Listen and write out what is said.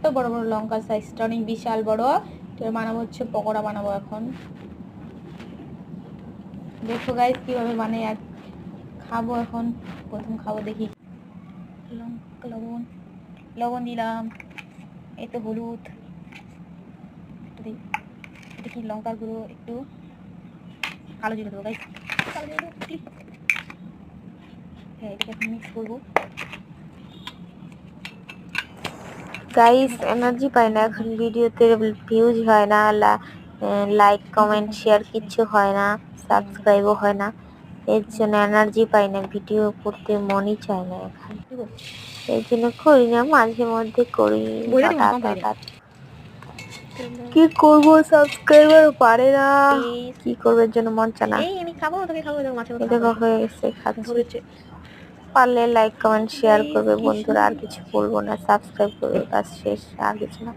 তো বড় বড় লঙ্কা, সাইজটা অনেক বিশাল বড়। তো বানাবো হচ্ছে পকোড়া বানাবো এখন। দেখো গাইস কিভাবে বানাই আর খাবো এখন। প্রথম খাবো, দেখি। লঙ্কা, লবণ লবণ দিলাম, এই তো হলুদ, এটা কি লঙ্কার গুঁড়ো, একটু কালো জিরে দেবো গাইস, কালো জিরে দেবো। হ্যাঁ, এটাকে এখন মিক্স করবো। গাইস এনার্জি পাই না এখন, ভিডিওতে ভিউজ হয় না, লাইক কমেন্ট শেয়ার কিচ্ছু হয় না, সাবস্ক্রাইবও হয় না, এর জন্য এনার্জি পাই না, ভিডিও করতে মনই চায় না এখন, এর জন্য করি না, মাঝে মধ্যে করি। কি করবো, সাবস্ক্রাইবার পারে না, কি করবো, এর জন্য মন চায় না। এটা হয়ে গেছে, খাচ্ছি। পারলে লাইক কমেন্ট শেয়ার করবে বন্ধুরা, আর কিছু বলবো না, সাবস্ক্রাইব করবে, বাস শেষ, আর কিছু না।